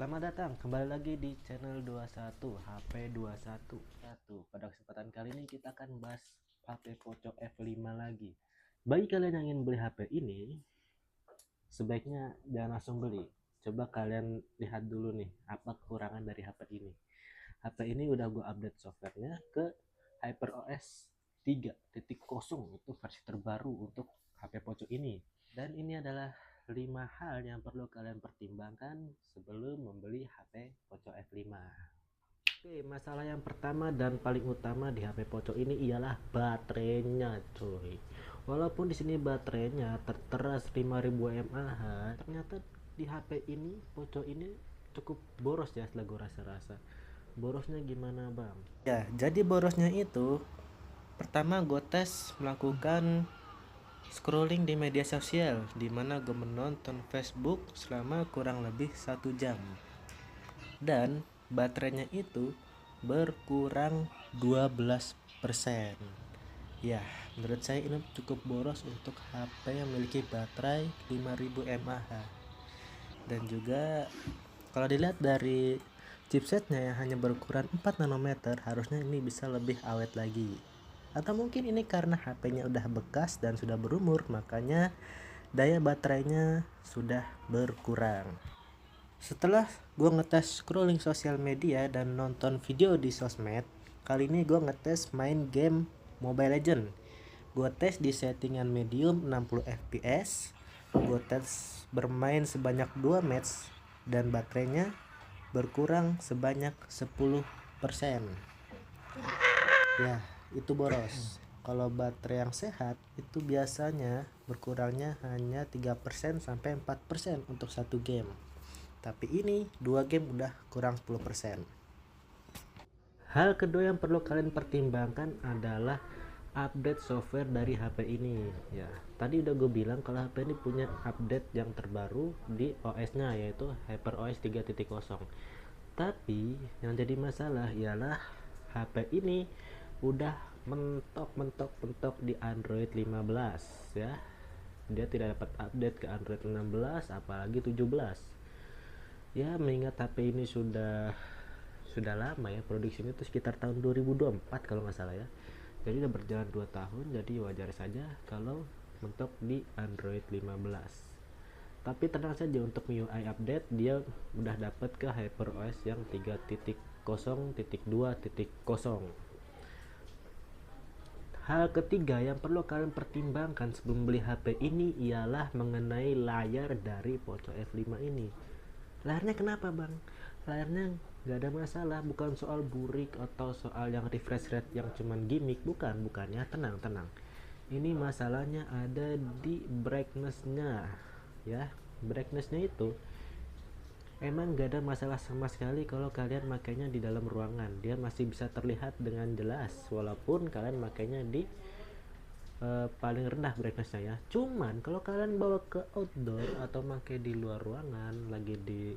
Selamat datang kembali lagi di channel 21 HP 21. Pada kesempatan kali ini kita akan bahas HP Poco F5 lagi. Bagi kalian yang ingin beli HP ini, sebaiknya jangan langsung beli. Coba kalian lihat dulu nih apa kekurangan dari HP ini. HP ini udah gue update softwarenya ke HyperOS 3.0, itu versi terbaru untuk HP Poco ini. Dan ini adalah 5 hal yang perlu kalian pertimbangkan sebelum membeli HP Poco F5. Oke, masalah yang pertama dan paling utama di HP Poco ini ialah baterainya, cuy. Walaupun di sini baterainya tertera 5000 mAh, ternyata di HP ini Poco ini cukup boros ya setelah gue rasa-rasa. Borosnya gimana, Bang? Ya, jadi borosnya itu pertama gue tes melakukan scrolling di media sosial, di mana gue menonton Facebook selama kurang lebih 1 jam, dan baterainya itu berkurang 12%. Ya, menurut saya ini cukup boros untuk HP yang memiliki baterai 5000 mAh. Dan juga kalau dilihat dari chipsetnya yang hanya berukuran 4 nanometer, harusnya ini bisa lebih awet lagi. Atau mungkin ini karena HP-nya udah bekas dan sudah berumur, makanya daya baterainya sudah berkurang. Setelah gue ngetes scrolling sosial media dan nonton video di sosmed, kali ini gue ngetes main game Mobile Legend. Gue tes di settingan medium 60 fps. Gue tes bermain sebanyak 2 match dan baterainya berkurang sebanyak 10%. Ya, itu boros. Kalau baterai yang sehat itu biasanya berkurangnya hanya 3% sampai 4% untuk satu game. Tapi ini 2 game udah kurang 10%. Hal kedua yang perlu kalian pertimbangkan adalah update software dari HP ini. Ya, tadi udah gue bilang kalau HP ini punya update yang terbaru di OS-nya, yaitu HyperOS 3.0. Tapi yang jadi masalah ialah HP ini udah mentok di Android 15 ya. Dia tidak dapat update ke Android 16 apalagi 17. Ya, mengingat HP ini sudah lama ya, produksinya itu sekitar tahun 2024 kalau nggak salah ya. Jadi udah berjalan 2 tahun, jadi wajar saja kalau mentok di Android 15. Tapi tenang saja, untuk MIUI update dia udah dapat ke HyperOS yang 3.0.2.0. Hal ketiga yang perlu kalian pertimbangkan sebelum beli HP ini ialah mengenai layar dari Poco F5 ini. Layarnya kenapa, Bang? Layarnya nggak ada masalah, bukan soal burik atau soal yang refresh rate yang cuman gimmick, bukannya. Tenang. Ini masalahnya ada di brightness-nya ya. Brightness-nya itu emang gak ada masalah sama sekali kalau kalian makainya di dalam ruangan. Dia masih bisa terlihat dengan jelas walaupun kalian makainya di paling rendah brightness-nya ya. Cuman kalau kalian bawa ke outdoor atau pakai di luar ruangan, lagi di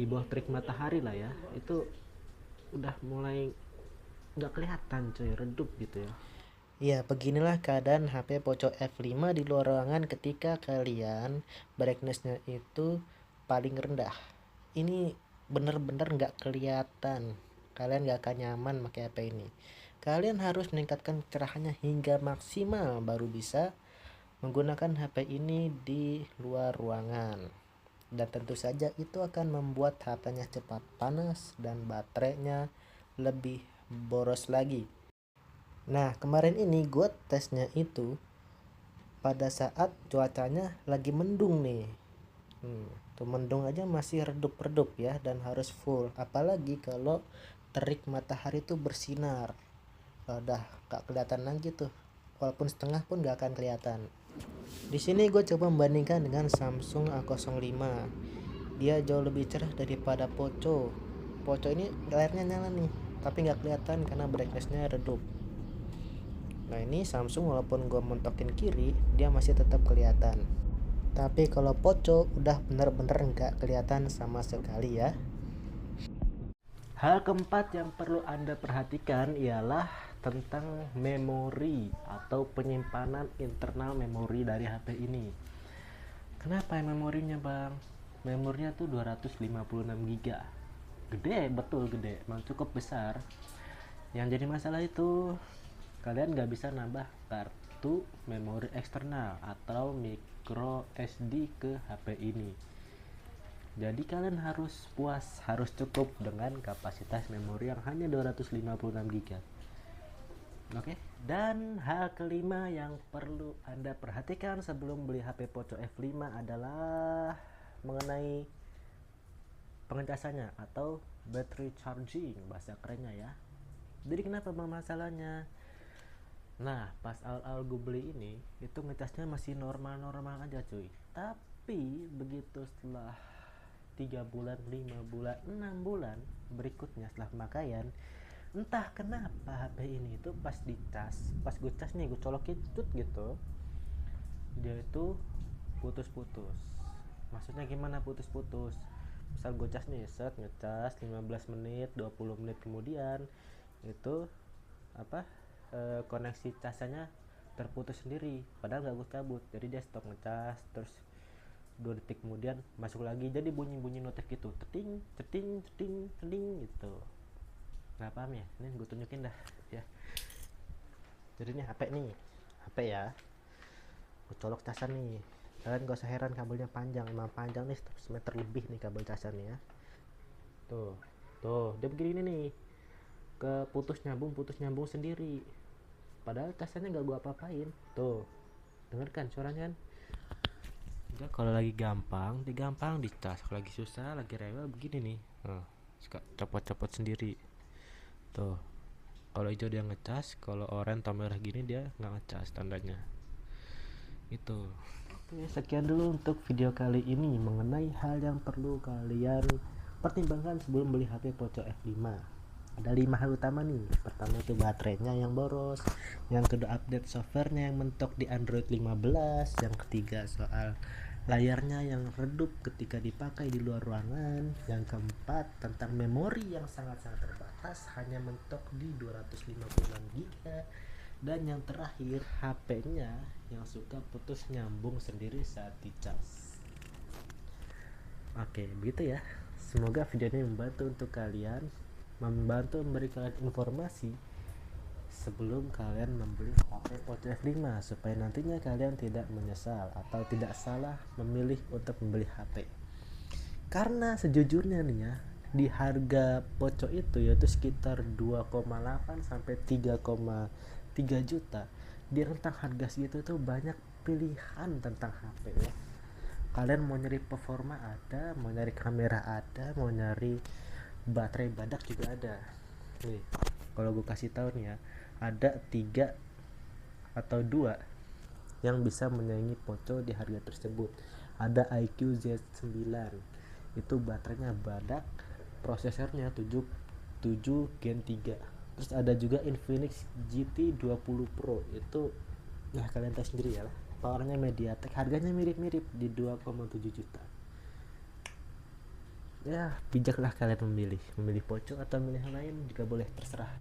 bawah terik matahari lah ya, itu udah mulai nggak kelihatan coy, redup gitu ya. Ya, beginilah keadaan HP Poco F5 di luar ruangan ketika kalian brightness-nya itu paling rendah. Ini bener-bener nggak kelihatan. Kalian nggak akan nyaman pakai HP ini. Kalian harus meningkatkan kecerahannya hingga maksimal baru bisa menggunakan HP ini di luar ruangan. Dan tentu saja itu akan membuat HP-nya cepat panas dan baterainya lebih boros lagi. Nah, kemarin ini gue tesnya itu pada saat cuacanya lagi mendung nih. Tuh mendung aja masih redup-redup ya, dan harus full. Apalagi kalau terik matahari tuh bersinar. Udah gak kelihatan lagi tuh. Walaupun setengah pun gak akan kelihatan. Di sini gue coba membandingkan dengan Samsung A05. Dia jauh lebih cerah daripada Poco. Poco ini layarnya nyala nih, tapi nggak kelihatan karena brightnessnya redup. Nah, ini Samsung walaupun gue mentokin kiri, dia masih tetap kelihatan. Tapi kalau Poco udah bener-bener nggak kelihatan sama sekali ya. Hal keempat yang perlu Anda perhatikan ialah tentang memori atau penyimpanan internal memori dari HP ini. Kenapa memorinya, Bang? memorinya tuh 256 GB. Gede, betul gede, emang cukup besar. Yang jadi masalah itu kalian nggak bisa nambah kartu memori eksternal atau micro SD ke HP ini. Jadi kalian harus cukup dengan kapasitas memori yang hanya 256 GB. Oke. Dan hal kelima yang perlu Anda perhatikan sebelum beli HP Poco F5 adalah mengenai pengecasannya atau battery charging, bahasa kerennya ya. Jadi kenapa bang masalahnya? Nah, pas awal-awal gue beli ini itu ngecasnya masih normal-normal aja cuy. Tapi begitu setelah 3 bulan, 5 bulan, 6 bulan berikutnya setelah pemakaian, entah kenapa HP ini itu pas dicas, pas gue cas nih, gue colokin tut gitu, dia itu putus-putus. Maksudnya gimana putus-putus? Misal gue cas nih, set ngecas 15 menit, 20 menit kemudian itu apa koneksi casanya terputus sendiri, padahal gak gue cabut. Jadi dia stop ngecas, terus 2 detik kemudian masuk lagi, jadi bunyi-bunyi notif gitu, ceting ceting ceting ceting gitu. Nggak paham ya, ini gue tunjukin dah ya. Jadi ini HP ya, gue colok casan nih. Kalian gak usah heran kabelnya panjang, emang panjang nih, semeter lebih nih kabel casannya. Tuh dia begini nih, ke putus nyambung sendiri, padahal casannya gak gue apa-apain. Tuh dengarkan suaranya kan. Udah, kalau lagi gampang dicas, kalau lagi susah, lagi rewel begini nih, suka copot-copot sendiri. Tuh kalau hijau dia ngecas, kalau oranye atau merah gini dia nggak ngecas tandanya itu. Oke, sekian dulu untuk video kali ini mengenai hal yang perlu kalian pertimbangkan sebelum beli HP Poco F5. Ada 5 hal utama nih. Pertama itu baterainya yang boros, yang kedua update softwarenya yang mentok di Android 15, yang ketiga soal layarnya yang redup ketika dipakai di luar ruangan, yang keempat tentang memori yang sangat-sangat terbatas, hanya mentok di 256 GB, dan yang terakhir HP-nya yang suka putus nyambung sendiri saat dicas. Oke, begitu ya. Semoga video ini membantu untuk kalian, membantu memberikan informasi sebelum kalian membeli HP Poco F5, supaya nantinya kalian tidak menyesal atau tidak salah memilih untuk membeli HP. Karena sejujurnya nih ya, di harga Poco itu yaitu sekitar 2,8 sampai 3,3 juta. Di rentang harga segitu tuh banyak pilihan tentang HP ya. Kalian mau nyari performa ada, mau nyari kamera ada, mau nyari baterai badak juga ada. Nih, kalau gue kasih tahu nih ya, ada 3 atau 2 yang bisa menyaingi Poco di harga tersebut. Ada iQ Z9, itu baterainya badak, prosesornya 7 Gen 3. Terus ada juga Infinix GT 20 Pro, itu nah kalian tahu sendiri ya lah, powernya MediaTek, harganya mirip-mirip di 2,7 juta. Ya bijaklah kalian memilih Poco atau memilih yang lain juga boleh, terserah.